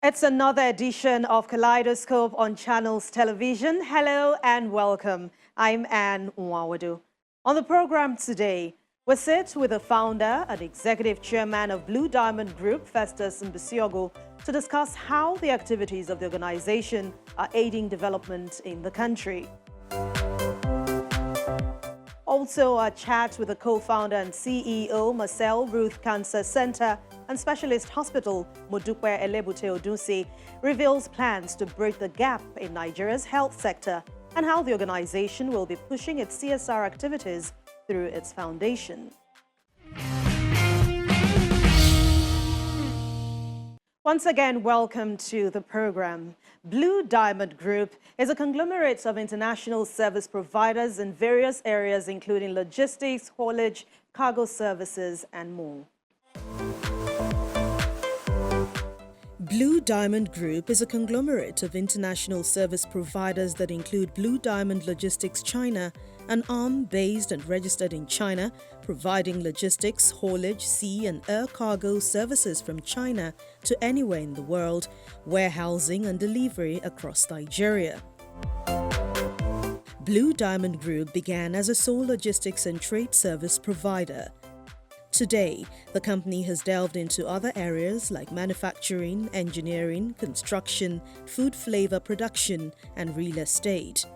It's another edition of Kaleidoscope on Channels Television. Hello and welcome. I'm Anne Nwawadu. On the program today, we sit with the founder and executive chairman of Blue Diamond Group, Festus Mbisiogo, to discuss how the activities of the organization are aiding development in the country. Also, a chat with the co-founder and CEO, Marcel Ruth Cancer Center and Specialist Hospital, Modupe Elebute Odunsi, reveals plans to bridge the gap in Nigeria's health sector and how the organization will be pushing its CSR activities through its foundation. Once again, welcome to the program. Blue Diamond Group is a conglomerate of international service providers in various areas, including logistics, haulage, cargo services, and more. Blue Diamond Group is a conglomerate of international service providers that include Blue Diamond Logistics China, an arm based and registered in China, providing logistics, haulage, sea and air cargo services from China to anywhere in the world, warehousing and delivery across Nigeria. Blue Diamond Group began as a sole logistics and trade service provider. Today, the company has delved into other areas like manufacturing, engineering, construction, food flavor production, and real estate.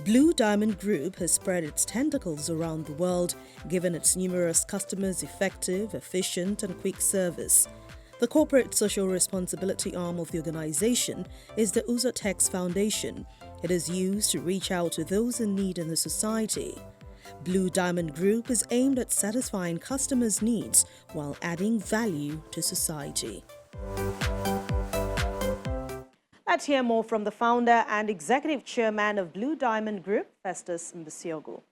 Blue Diamond Group has spread its tentacles around the world, giving its numerous customers effective, efficient, and quick service. The corporate social responsibility arm of the organization is the Uzotex Foundation. It is used to reach out to those in need in the society. Blue Diamond Group is aimed at satisfying customers' needs while adding value to society. Let's hear more from the founder and executive chairman of Blue Diamond Group, Festus Mbisiogo.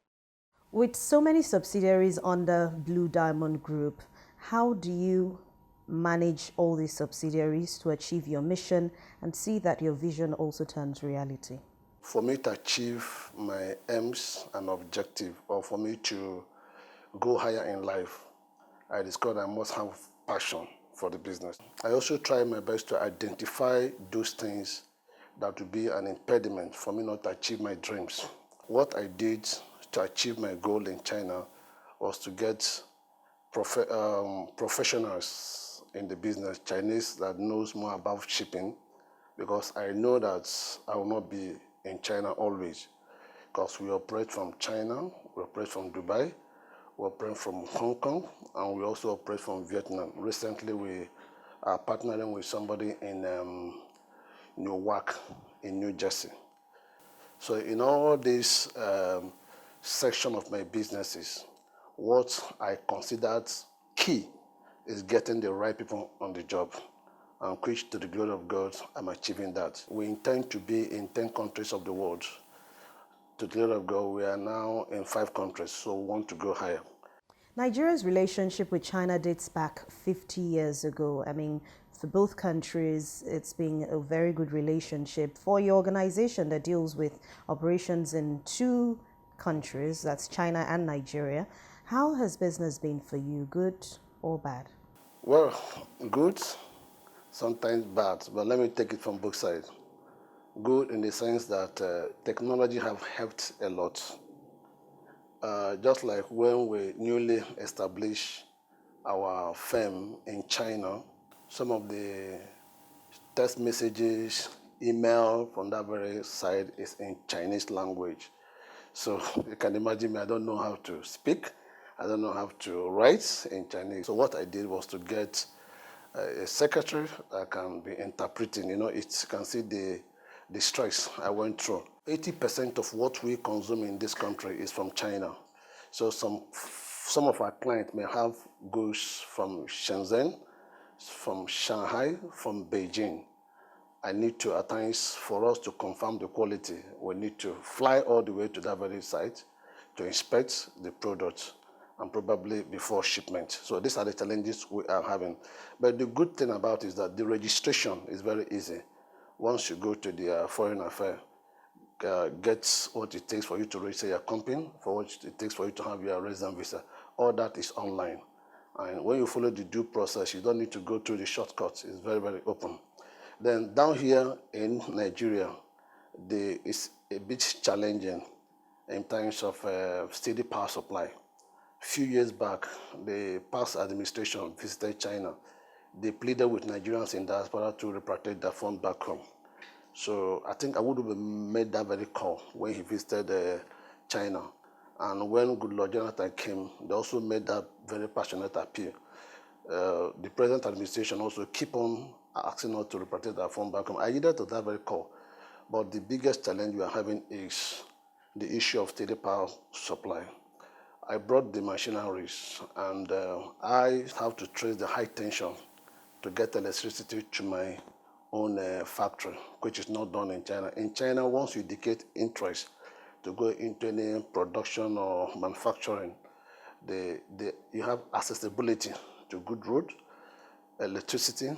With so many subsidiaries under Blue Diamond Group, how do you manage all these subsidiaries to achieve your mission and see that your vision also turns reality? For me to achieve my aims and objective, or for me to go higher in life, I discovered I must have passion for the business. I also try my best to identify those things that would be an impediment for me not to achieve my dreams. What I did to achieve my goal in China was to get professionals in the business, Chinese that knows more about shipping, because I know that I will not be in China always, because we operate from China, we operate from Dubai, we operate from Hong Kong, and we also operate from Vietnam. Recently, we are partnering with somebody in Newark, in New Jersey. So in all this section of my businesses, what I considered key is getting the right people on the job. And which, to the glory of God, I'm achieving that. We intend to be in 10 countries of the world. To the glory of God, we are now in 5 countries, so we want to go higher. Nigeria's relationship with China dates back 50 years ago. I mean, for both countries, it's been a very good relationship. For your organization that deals with operations in 2 countries, that's China and Nigeria, how has business been for you, good or bad? Well, good. Sometimes bad, but let me take it from both sides. Good in the sense that technology have helped a lot. Just like when we newly established our firm in China, some of the text messages, email from that very side is in Chinese language. So you can imagine me, I don't know how to speak, I don't know how to write in Chinese. So what I did was to get a secretary that can be interpreting. You can see the stress I went through. 80% of what we consume in this country is from China. So some of our clients may have goods from Shenzhen, from Shanghai, from Beijing. I need to, at times, for us to confirm the quality, we need to fly all the way to that very site to inspect the product, and probably before shipment. So these are the challenges we are having. But the good thing about it is that the registration is very easy. Once you go to the foreign affairs, get what it takes for you to register your company, for what it takes for you to have your resident visa. All that is online. And when you follow the due process, you don't need to go through the shortcuts. It's very, very open. Then down here in Nigeria, it's a bit challenging in terms of steady power supply. A few years back, the past administration visited China. They pleaded with Nigerians in diaspora to repatriate their funds back home. So I think I would have made that very call when he visited China. And when Goodluck Jonathan came, they also made that very passionate appeal. The present administration also keep on asking us to repatriate our funds back home. I yielded to that very call. But the biggest challenge we are having is the issue of steady power supply. I brought the machineries, and I have to trace the high tension to get electricity to my own factory, which is not done in China. In China, once you indicate interest to go into any production or manufacturing, you have accessibility to good road, electricity,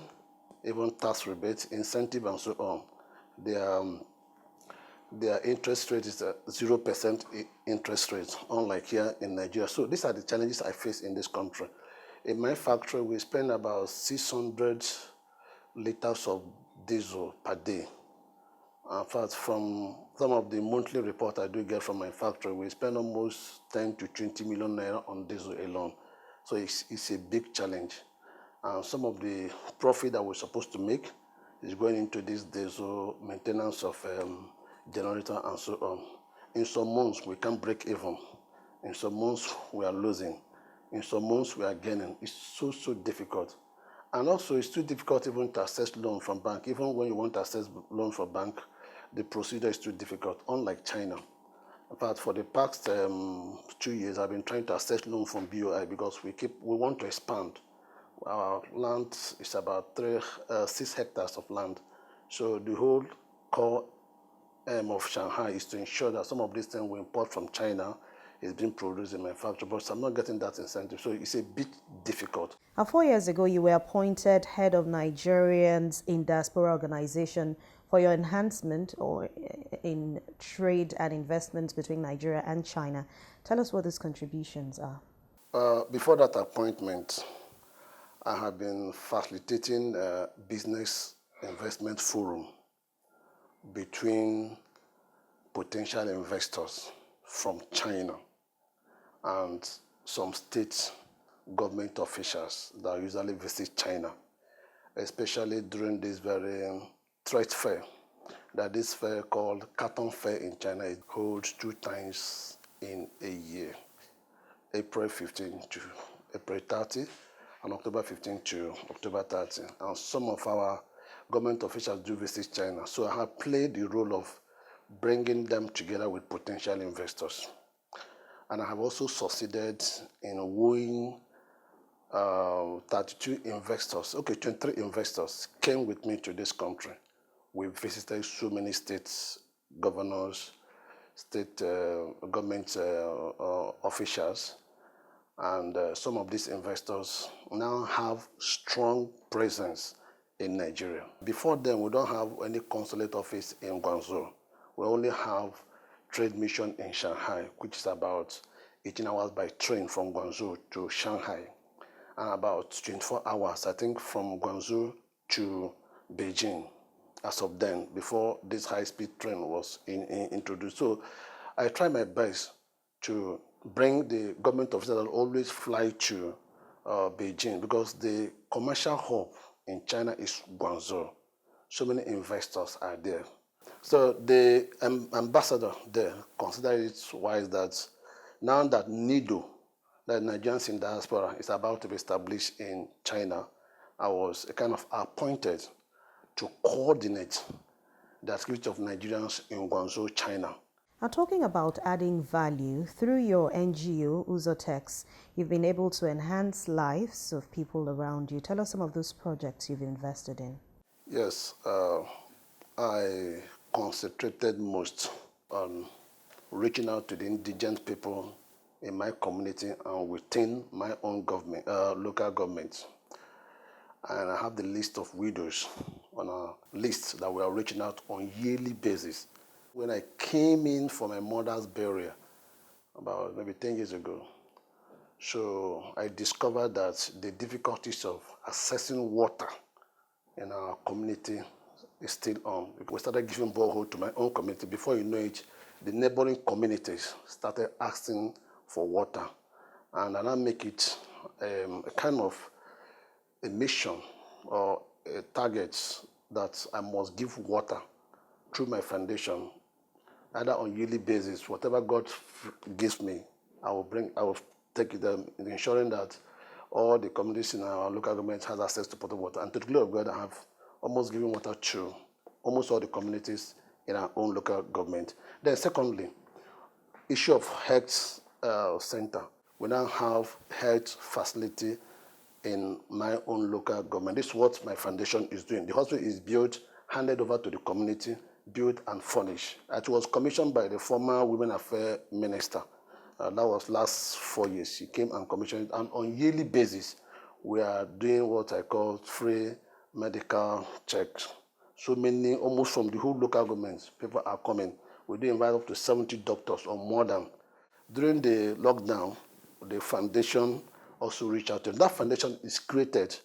even tax rebates, incentive, and so on. Their interest rate is a 0% interest rate, unlike here in Nigeria. So these are the challenges I face in this country. In my factory, we spend about 600 liters of diesel per day. In fact, from some of the monthly reports I do get from my factory, we spend almost 10 to 20 million naira on diesel alone. So it's a big challenge. And some of the profit that we're supposed to make is going into this diesel maintenance of generator and so on. In some months, we can't break even. In some months, we are losing. In some months, we are gaining. It's so difficult. And also, it's too difficult even to access loan from bank. Even when you want to access loan from bank, the procedure is too difficult, unlike China. In fact, for the past 2 years, I've been trying to access loan from BOI because we want to expand. Our land is about 6 hectares of land. So the whole core aim of Shanghai is to ensure that some of these things we import from China is being produced in my factory, but I'm not getting that incentive. So it's a bit difficult. 4 years ago, you were appointed head of Nigerians in Diaspora Organization for your enhancement or in trade and investments between Nigeria and China. Tell us what these contributions are. Before that appointment, I have been facilitating a business investment forum between potential investors from China and some state government officials that usually visit China, especially during this very trade fair. That this fair called Canton Fair in China, it holds 2 times in a year, April 15 to April 30, and October 15 to October 30. And some of our government officials do visit China. So I have played the role of bringing them together with potential investors. And I have also succeeded in wooing 32 investors, 23 investors came with me to this country. We visited so many states, governors, state government officials, and some of these investors now have strong presence in Nigeria. Before then, we don't have any consulate office in Guangzhou. We only have trade mission in Shanghai, which is about 18 hours by train from Guangzhou to Shanghai, and about 24 hours, I think, from Guangzhou to Beijing, as of then, before this high-speed train was introduced. So I try my best to bring the government officials that always fly to Beijing, because the commercial hub in China is Guangzhou. So many investors are there. So the ambassador there considered it wise that now that NIDO, the Nigerians in diaspora, is about to be established in China, I was kind of appointed to coordinate the activity of Nigerians in Guangzhou, China. Now, talking about adding value, through your NGO, Uzotex, you've been able to enhance lives of people around you. Tell us some of those projects you've invested in. Yes, I concentrated most on reaching out to the indigent people in my community and within my own government, local government. And I have the list of widows on a list that we are reaching out on yearly basis. When I came in for my mother's burial, about maybe 10 years ago, So I discovered that the difficulties of accessing water in our community is still on. We started giving borehole to my own community. Before you know it, the neighboring communities started asking for water. And I now make it a kind of a mission or a target that I must give water through my foundation, either on yearly basis. Whatever God gives me, I will take it, ensuring that all the communities in our local government has access to potable water. And to the glory of God, I have almost given water to almost all the communities in our own local government. Then secondly, issue of health center. We now have health facility in my own local government. This is what my foundation is doing. The hospital is built, handed over to the community, built and furnished. It was commissioned by the former Women Affairs Minister. That was last 4 years. She came and commissioned it. And on yearly basis, we are doing what I call free medical checks. So many, almost from the whole local governments, people are coming. We do invite up to 70 doctors or more than. During the lockdown, the foundation also reached out to them. That foundation is created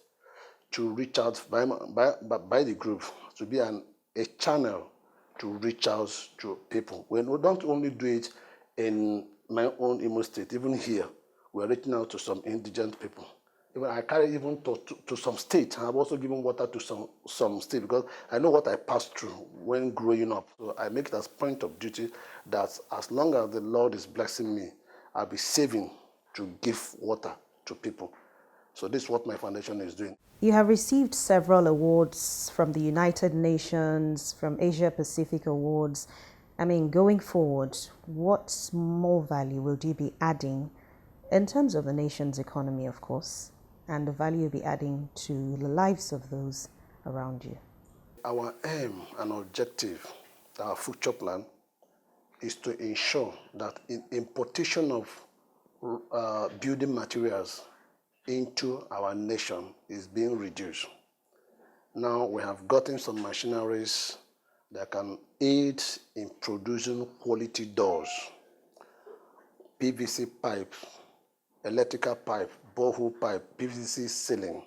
to reach out by the group, to be a channel to reach out to people. We don't only do it in my own Imo State, even here, we're reaching out to some indigent people. Even I carry even to some states. I've also given water to some states because I know what I passed through when growing up. So I make it as point of duty that as long as the Lord is blessing me, I'll be saving to give water to people. So this is what my foundation is doing. You have received several awards from the United Nations, from Asia Pacific Awards. I mean, going forward, what more value will you be adding in terms of the nation's economy, of course, and the value you'll be adding to the lives of those around you? Our aim and objective, our future plan, is to ensure that importation of building materials into our nation is being reduced. Now we have gotten some machineries that can aid in producing quality doors, PVC pipe, electrical pipe, borehole pipe, PVC ceiling.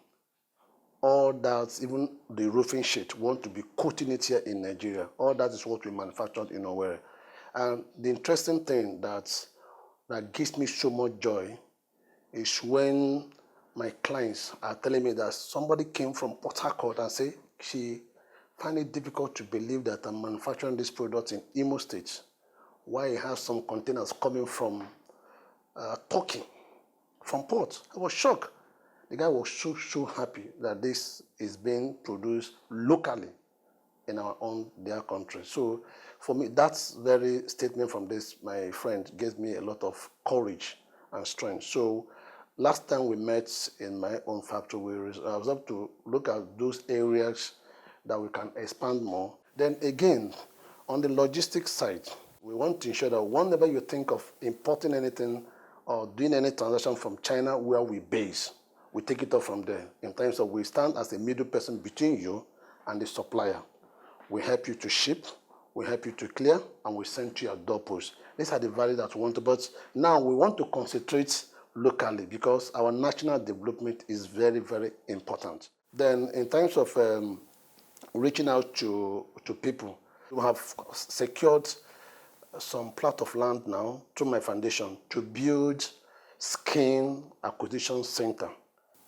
All that, even the roofing sheet, want to be coating it here in Nigeria. All that is what we manufactured in Owerri. And the interesting thing that gives me so much joy is when my clients are telling me that somebody came from Port Harcourt and say she find it difficult to believe that I'm manufacturing this product in Imo State, why it has some containers coming from Turkey, from port. I was shocked. The guy was so happy that this is being produced locally in their country. So for me, that's very statement from this, my friend, gives me a lot of courage and strength. So last time we met in my own factory, I was able to look at those areas that we can expand more. Then again, on the logistics side, we want to ensure that whenever you think of importing anything or doing any transaction from China where we base, we take it up from there in terms of we stand as a middle person between you and the supplier. We help you to ship, we help you to clear, and we send to your doorpost. These are the values that we want to, but now we want to concentrate locally because our national development is very, very important. Then in terms of reaching out to people, we have secured some plot of land now through my foundation to build skin acquisition center.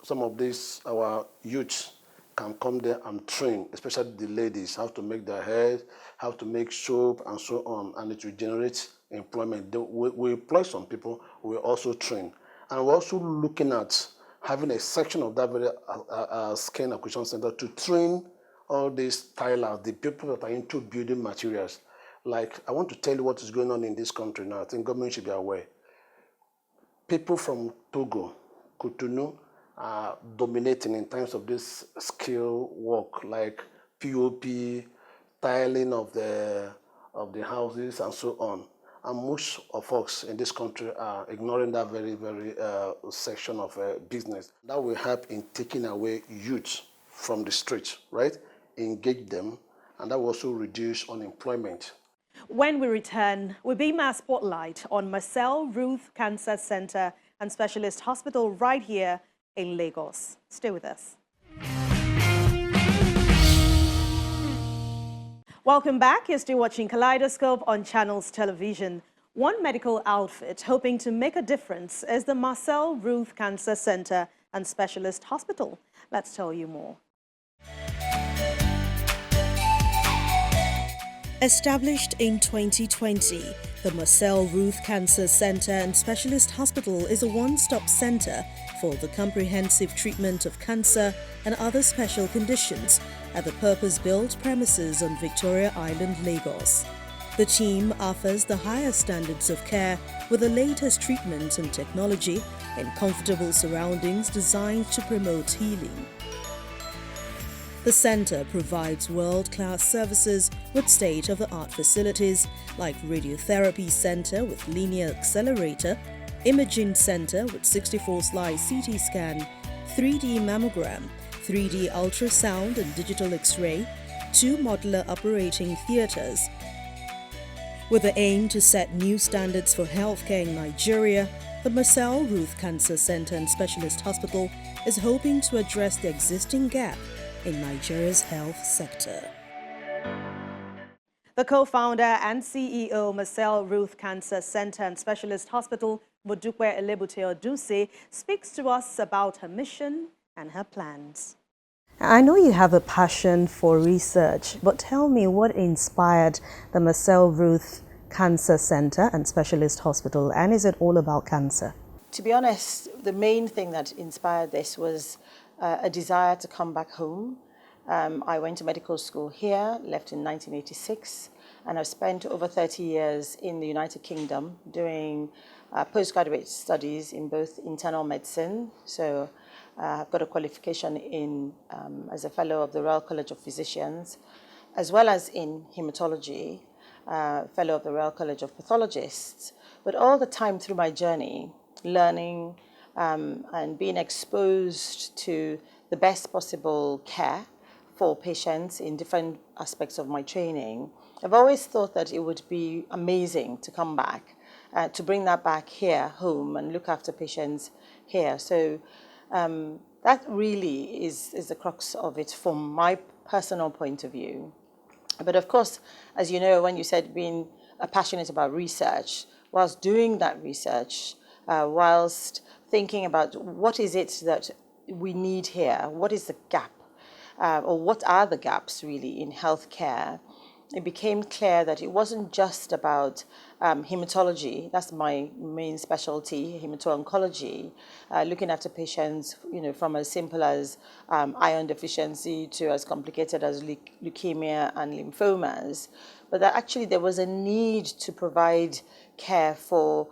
Some of these, our youths can come there and train, especially the ladies, how to make their hair, how to make soap and so on, and it will generate employment. We employ some people, we also train. And we're also looking at having a section of that very skin acquisition center to train all these tilers, the people that are into building materials. Like, I want to tell you what is going on in this country now. I think government should be aware. People from Togo, Cotonou, are dominating in terms of this skill work, like POP, tiling of the houses, and so on. And most of us in this country are ignoring that very, very section of business. That will help in taking away youth from the streets, right? Engage them, and that will also reduce unemployment. When we return, we'll beam our spotlight on Marcel Ruth Cancer Center and Specialist Hospital right here in Lagos. Stay with us. Welcome back. You're still watching Kaleidoscope on Channels Television. One medical outfit hoping to make a difference is the Marcel Ruth Cancer Center and Specialist Hospital. Let's tell you more. Established in 2020, the Marcel Ruth Cancer Center and Specialist Hospital is a one-stop center for the comprehensive treatment of cancer and other special conditions at the purpose-built premises on Victoria Island, Lagos. The team offers the highest standards of care with the latest treatments and technology in comfortable surroundings designed to promote healing. The center provides world-class services with state-of-the-art facilities like radiotherapy center with linear accelerator, imaging center with 64-slide CT scan, 3D mammogram, 3D ultrasound and digital X-ray, 2 modular operating theaters. With the aim to set new standards for healthcare in Nigeria, the Marcel Ruth Cancer Center and Specialist Hospital is hoping to address the existing gap in Nigeria's health sector. The co-founder and CEO Marcel Ruth Cancer Center and Specialist Hospital, Modukwe Elebute Oduse, speaks to us about her mission and her plans. I know you have a passion for research, but tell me what inspired the Marcel Ruth Cancer Center and Specialist Hospital, and is it all about cancer? To be honest, the main thing that inspired this was a desire to come back home. I went to medical school here, left in 1986, and I've spent over 30 years in the United Kingdom doing postgraduate studies in both internal medicine. So I've got a qualification in as a fellow of the Royal College of Physicians, as well as in hematology, fellow of the Royal College of Pathologists. But all the time through my journey, learning and being exposed to the best possible care for patients in different aspects of my training, I've always thought that it would be amazing to come back, to bring that back here, home, and look after patients here. So that really is the crux of it from my personal point of view. But of course, as you know, when you said being passionate about research, whilst doing that research, whilst thinking about what is it that we need here, what is the gap, or what are the gaps really in healthcare, it became clear that it wasn't just about hematology. That's my main specialty, hemato-oncology, looking after patients, from as simple as iron deficiency to as complicated as leukemia and lymphomas, but that actually there was a need to provide care for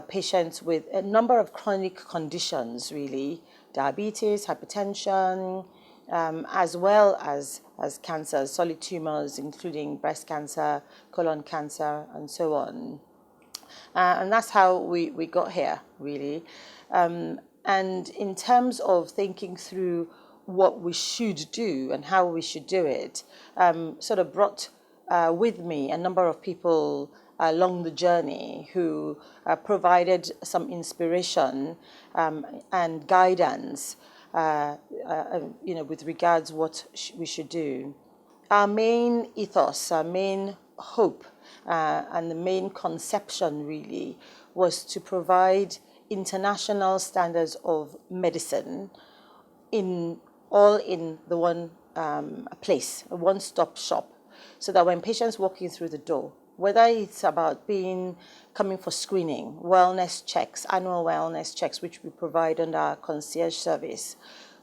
patients with a number of chronic conditions, really, diabetes, hypertension, as well as cancers, solid tumors, including breast cancer, colon cancer, and so on. And that's how we got here, really. And in terms of thinking through what we should do and how we should do it, sort of brought with me a number of people along the journey who provided some inspiration and guidance with regards what we should do. Our main ethos, our main hope, and the main conception really was to provide international standards of medicine in the one place, a one-stop shop, so that when patients walk in through the door, whether it's about coming for screening, wellness checks, annual wellness checks, which we provide under our concierge service,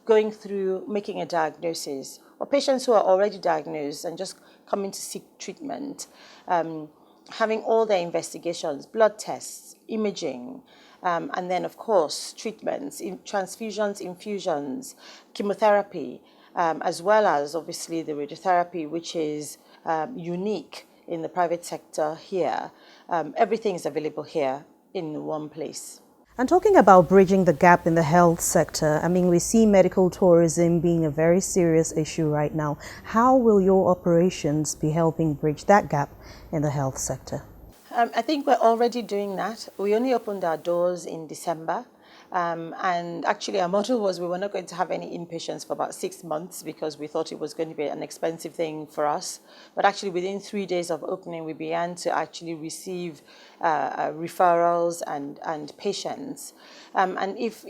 going through making a diagnosis, or patients who are already diagnosed and just coming to seek treatment, having all their investigations, blood tests, imaging, and then, of course, treatments, transfusions, infusions, chemotherapy, as well as, obviously, the radiotherapy, which is unique in the private sector here. Everything is available here in one place. And talking about bridging the gap in the health sector, I mean, we see medical tourism being a very serious issue right now. How will your operations be helping bridge that gap in the health sector? I think we're already doing that. We only opened our doors in December, And actually, our model was we were not going to have any inpatients for about 6 months because we thought it was going to be an expensive thing for us. But actually, within 3 days of opening, we began to actually receive referrals and patients. And if,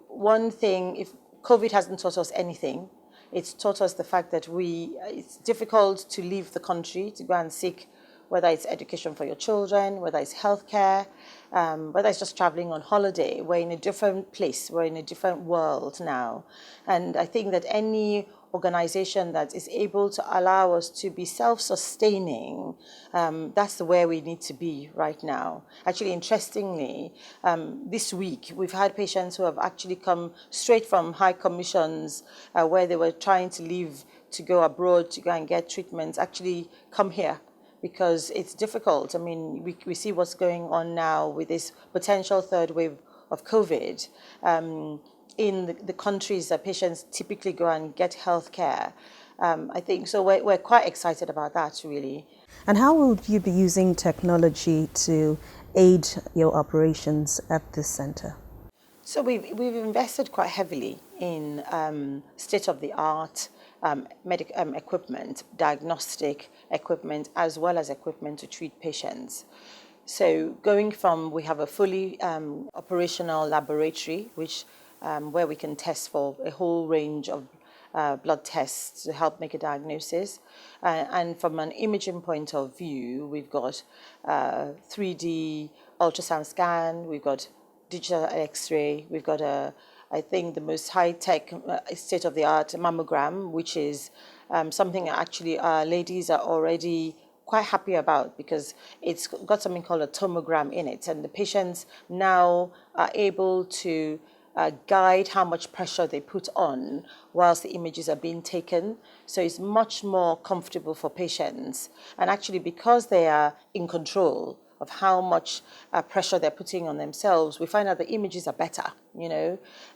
one thing, if COVID hasn't taught us anything, it's taught us the fact that it's difficult to leave the country to go and seek, whether it's education for your children, whether it's healthcare, whether it's just traveling on holiday. We're in a different place. We're in a different world now. And I think that any organization that is able to allow us to be self-sustaining, that's where we need to be right now. Actually, interestingly, this week, we've had patients who have actually come straight from high commissions where they were trying to leave to go abroad to go and get treatments, actually come here, because it's difficult. I mean, we see what's going on now with this potential third wave of COVID. In the countries that patients typically go and get health care. I think so we're quite excited about that, really. And how will you be using technology to aid your operations at this center? So we've invested quite heavily in state-of-the-art equipment, diagnostic equipment, as well as equipment to treat patients. So going from, we have a fully operational laboratory, which where we can test for a whole range of blood tests to help make a diagnosis. And from an imaging point of view, we've got 3D ultrasound scan, we've got digital X-ray, we've got I think the most high-tech, state-of-the-art mammogram, which is something actually our ladies are already quite happy about because it's got something called a tomogram in it, and the patients now are able to guide how much pressure they put on whilst the images are being taken. So it's much more comfortable for patients. And actually, because they are in control of how much pressure they're putting on themselves, we find out the images are better,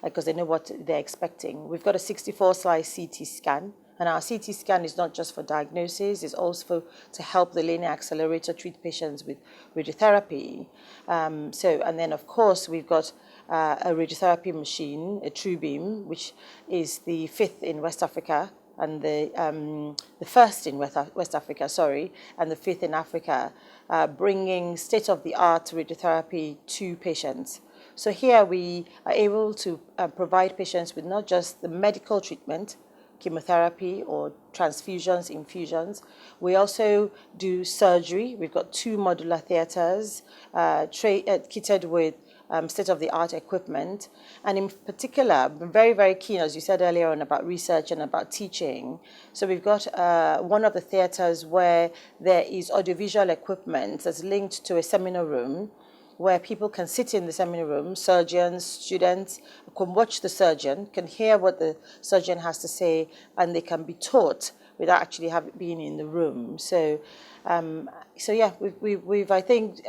because they know what they're expecting. We've got a 64-slice CT scan. And our CT scan is not just for diagnosis, it's also to help the linear accelerator treat patients with radiotherapy. And then, of course, we've got a radiotherapy machine, a TrueBeam, which is the 5th in West Africa, and the first in West Africa, and the 5th in Africa, bringing state-of-the-art radiotherapy to patients. So here we are able to provide patients with not just the medical treatment, chemotherapy or transfusions, infusions. We also do surgery. We've got 2 modular theaters kitted with state-of-the-art equipment. And in particular, I'm very, very keen, as you said earlier on, about research and about teaching. So we've got one of the theaters where there is audiovisual equipment that's linked to a seminar room where people can sit in the seminar room, surgeons, students, can watch the surgeon, can hear what the surgeon has to say, and they can be taught without actually being in the room. So, yeah, we've I think,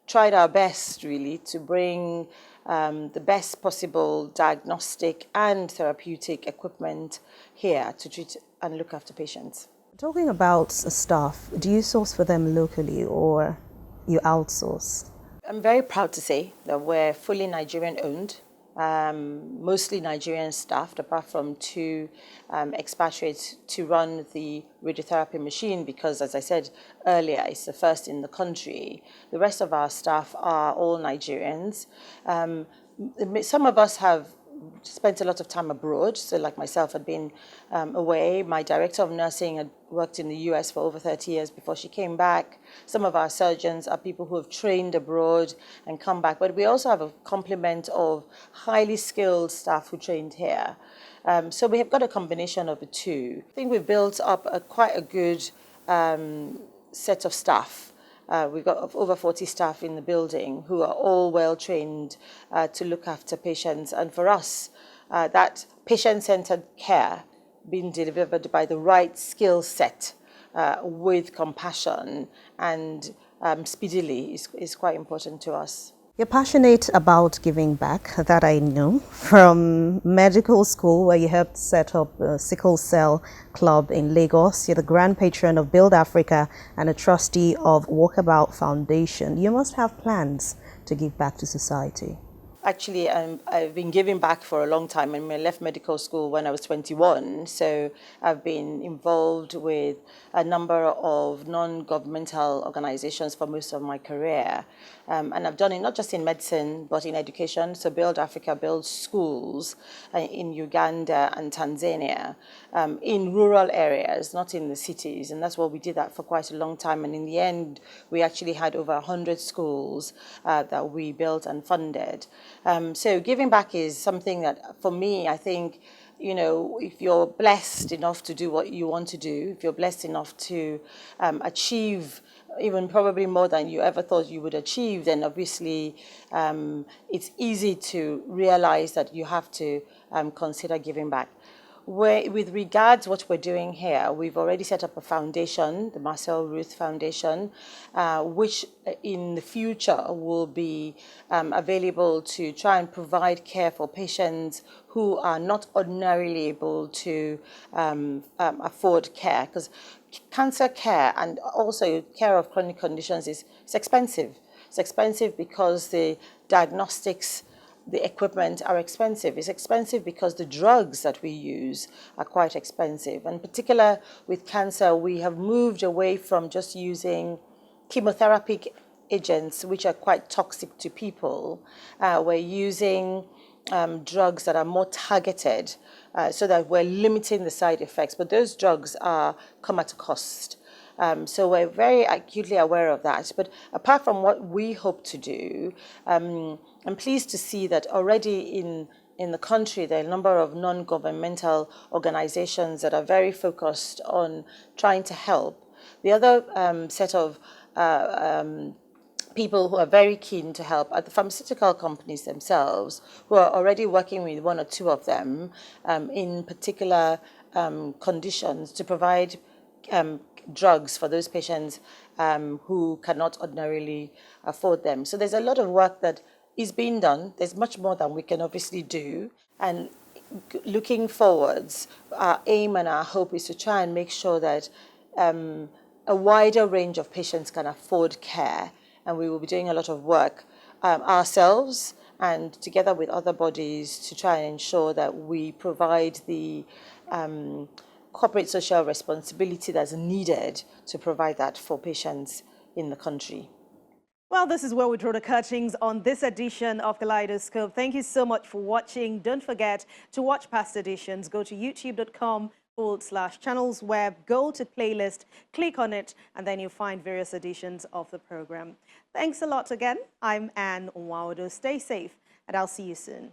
tried our best, really, to bring the best possible diagnostic and therapeutic equipment here to treat and look after patients. Talking about staff, do you source for them locally or you outsource? I'm very proud to say that we're fully Nigerian-owned, mostly Nigerian staffed, apart from 2 expatriates to run the radiotherapy machine because, as I said earlier, it's the first in the country. The rest of our staff are all Nigerians. Some of us have spent a lot of time abroad, so like myself had been away. My director of nursing had worked in the US for over 30 years before she came back. Some of our surgeons are people who have trained abroad and come back, but we also have a complement of highly skilled staff who trained here. So we have got a combination of the 2. I think we've built up quite a good set of staff. We've got over 40 staff in the building who are all well trained to look after patients. And for us, that patient-centered care being delivered by the right skill set with compassion and speedily is quite important to us. You're passionate about giving back, that I know. From medical school, where you helped set up a sickle cell club in Lagos, you're the grand patron of Build Africa and a trustee of Walkabout Foundation. You must have plans to give back to society. actually, I've been giving back for a long time. I mean, I left medical school when I was 21, so I've been involved with a number of non-governmental organizations for most of my career. And I've done it not just in medicine, but in education. So Build Africa builds schools in Uganda and Tanzania, in rural areas, not in the cities. And that's what we did that for quite a long time. And in the end, we actually had over 100 schools that we built and funded. So giving back is something that, for me, I think, you know, if you're blessed enough to do what you want to do, if you're blessed enough to achieve even probably more than you ever thought you would achieve, then obviously it's easy to realize that you have to consider giving back. With regards to what we're doing here, we've already set up a foundation, the Marcel Ruth Foundation, which in the future will be available to try and provide care for patients who are not ordinarily able to afford care. Because cancer care and also care of chronic conditions is expensive. It's expensive because the diagnostics, the equipment are expensive. It's expensive because the drugs that we use are quite expensive. And in particular with cancer, we have moved away from just using chemotherapy agents, which are quite toxic to people. We're using drugs that are more targeted so that we're limiting the side effects. But those drugs come at a cost. So we're very acutely aware of that. But apart from what we hope to do, I'm pleased to see that already in the country, there are a number of non-governmental organizations that are very focused on trying to help. The other set of people who are very keen to help are the pharmaceutical companies themselves, who are already working with one or two of them in particular conditions to provide drugs for those patients who cannot ordinarily afford them. So there's a lot of work that is being done. There's much more than we can obviously do. And looking forwards, our aim and our hope is to try and make sure that a wider range of patients can afford care. And we will be doing a lot of work ourselves and together with other bodies to try and ensure that we provide the corporate social responsibility that's needed to provide that for patients in the country. Well, this is where we draw the curtains on this edition of Kaleidoscope. Thank you so much for watching. Don't forget to watch past editions. Go to youtube.com/channels web, go to playlist, click on it, and then you'll find various editions of the program. Thanks a lot again. I'm Anne Nwaudo. Stay safe, and I'll see you soon.